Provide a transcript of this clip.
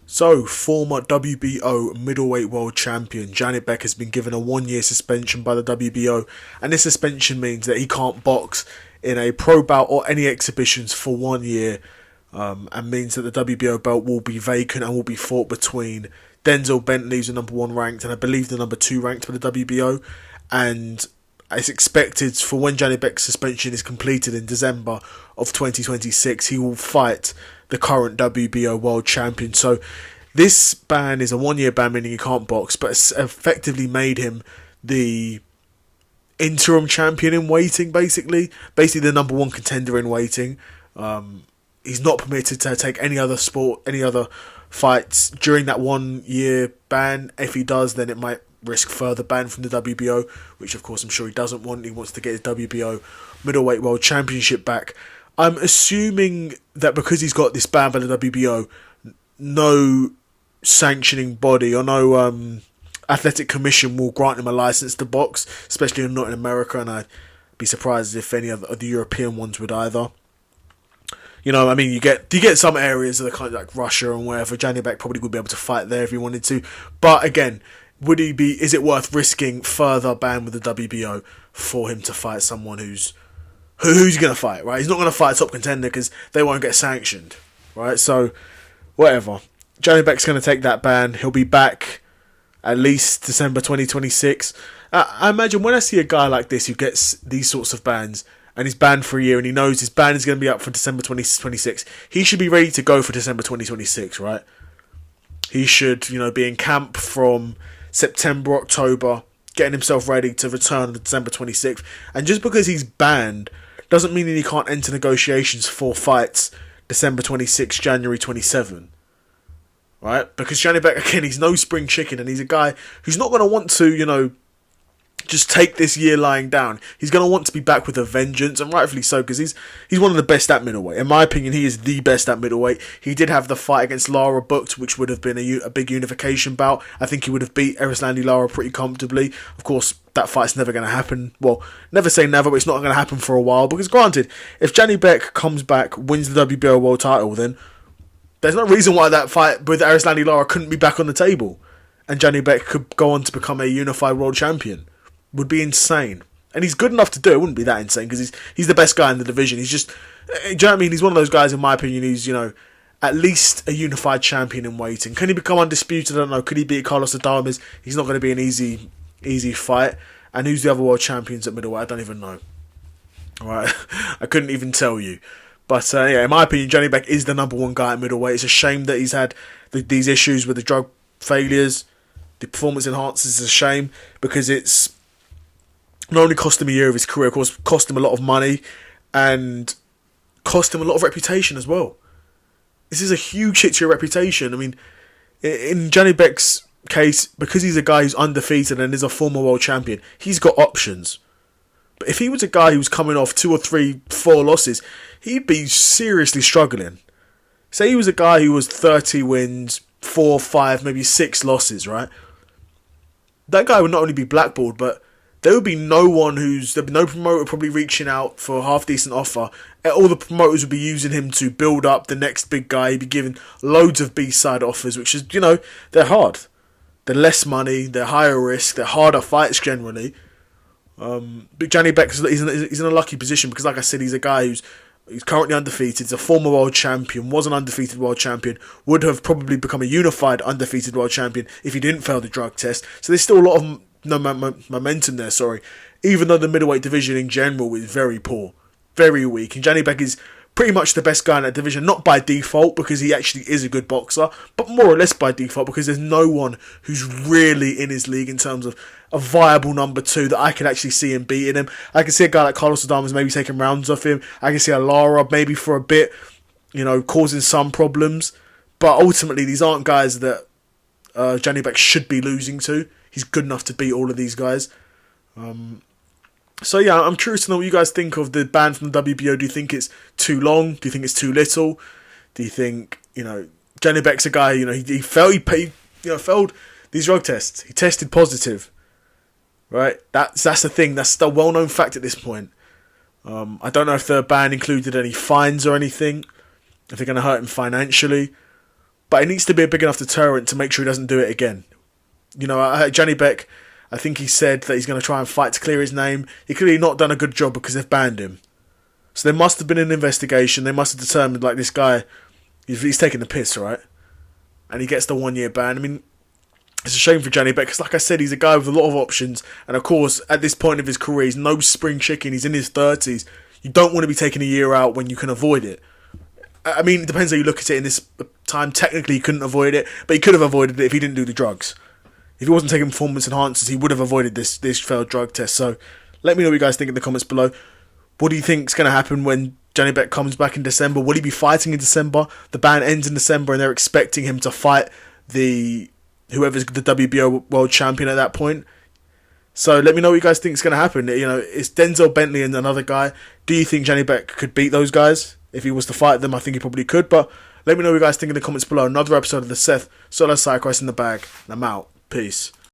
So, former WBO middleweight world champion Janibek has been given a 1 year suspension by the WBO, and this suspension means that he can't box in a pro bout or any exhibitions for 1 year, and means that the WBO belt will be vacant and will be fought between Denzel Bentley, who's the number one ranked, and I believe the number two ranked for the WBO, and it's expected for when Janibek's suspension is completed in December of 2026, he will fight the current WBO world champion. So this ban is a 1 year ban, meaning he can't box, but it's effectively made him the interim champion in waiting, basically the number one contender in waiting. He's not permitted to take any other fights during that 1 year ban. If he does, then it might risk further ban from the WBO, which of course I'm sure he doesn't want. He wants to get his WBO middleweight world championship back. I'm assuming that because he's got this ban by the WBO, no sanctioning body or no athletic commission will grant him a license to box, especially not in America, and I'd be surprised if any of the European ones would either. You know, I mean, you get some areas that are kind of like Russia and wherever. Janibek probably would be able to fight there if he wanted to, but again, is it worth risking further ban with the WBO for him to fight someone who's he going to fight, right? He's not going to fight a top contender because they won't get sanctioned, right? So, whatever. Janibek's going to take that ban. He'll be back at least December 2026. I imagine when I see a guy like this who gets these sorts of bans and he's banned for a year and he knows his ban is going to be up for December 2026, he should be ready to go for December 2026, right? He should, be in camp from September, October, getting himself ready to return on December 26th. And just because he's banned doesn't mean that he can't enter negotiations for fights December 26th, January 27. Right? Because Janibek, again, he's no spring chicken, and he's a guy who's not going to want to, just take this year lying down. He's going to want to be back with a vengeance, and rightfully so, because he's one of the best at middleweight. In my opinion, he is the best at middleweight. He did have the fight against Lara booked, which would have been a big unification bout. I think he would have beat Erislandy Lara pretty comfortably. Of course, that fight's never going to happen. Well, never say never, but it's not going to happen for a while. Because granted, if Janibek comes back, wins the WBO world title, then there's no reason why that fight with Erislandy Lara couldn't be back on the table, and Janibek could go on to become a unified world champion. Would be insane. And he's good enough to do it. It wouldn't be that insane because he's the best guy in the division. He's just, do you know what I mean? He's one of those guys, in my opinion, who's, at least a unified champion in waiting. Can he become undisputed? I don't know. Could he beat Carlos Adames? He's not going to be an easy fight. And who's the other world champions at middleweight? I don't even know. Alright, I couldn't even tell you. But in my opinion, Janibek is the number one guy at middleweight. It's a shame that he's had these issues with the drug failures, the performance enhancers. It's a shame because it's not only cost him a year of his career, of course, cost him a lot of money and cost him a lot of reputation as well. This is a huge hit to your reputation. I mean, in Janibek's case, because he's a guy who's undefeated and is a former world champion, he's got options. But if he was a guy who's coming off 2 or 3, 4 losses, he'd be seriously struggling. Say he was a guy who was 30 wins, 4, 5, maybe 6 losses, right? That guy would not only be blackballed, but there would be there'd be no promoter probably reaching out for a half-decent offer. All the promoters would be using him to build up the next big guy. He'd be given loads of B-side offers, which is, they're hard. They're less money, they're higher risk, they're harder fights generally. But Janibek, he's in a lucky position because, like I said, he's a guy who's currently undefeated. He's a former world champion, was an undefeated world champion, would have probably become a unified undefeated world champion if he didn't fail the drug test. So there's still a lot of momentum there, even though the middleweight division in general is very poor, very weak, and Janibek is pretty much the best guy in that division, not by default because he actually is a good boxer, but more or less by default because there's no one who's really in his league in terms of a viable number 2 that I could actually see him beating him. I can see a guy like Carlos Adames maybe taking rounds off him. I can see a Lara maybe for a bit, causing some problems, but ultimately these aren't guys that Janibek should be losing to. He's good enough to beat all of these guys. So yeah, I'm curious to know what you guys think of the ban from the WBO. Do you think it's too long? Do you think it's too little? Do you think, Janibek's a guy, he failed these drug tests. He tested positive. Right? That's the thing. That's the well-known fact at this point. I don't know if the ban included any fines or anything. If they're going to hurt him financially. but it needs to be a big enough deterrent to make sure he doesn't do it again. You know, Janibek, I think he said that he's going to try and fight to clear his name. He clearly not done a good job because they've banned him. So there must have been an investigation. They must have determined, like, this guy, he's taking the piss, right? And he gets the 1 year ban. I mean, it's a shame for Janibek because, like I said, he's a guy with a lot of options. And of course, at this point of his career, he's no spring chicken. He's in his 30s. You don't want to be taking a year out when you can avoid it. I mean, it depends how you look at it. In this time, technically, he couldn't avoid it, but he could have avoided it if he didn't do the drugs. If he wasn't taking performance enhancers, he would have avoided this failed drug test. So, let me know what you guys think in the comments below. What do you think is going to happen when Janibek comes back in December? Will he be fighting in December? The ban ends in December, and they're expecting him to fight whoever's the WBO world champion at that point. So let me know what you guys think is going to happen. You know, it's Denzel Bentley and another guy. Do you think Janibek could beat those guys? If he was to fight them, I think he probably could. But let me know what you guys think in the comments below. Another episode of the Seth Solo Cyclist in the bag. And I'm out. Peace.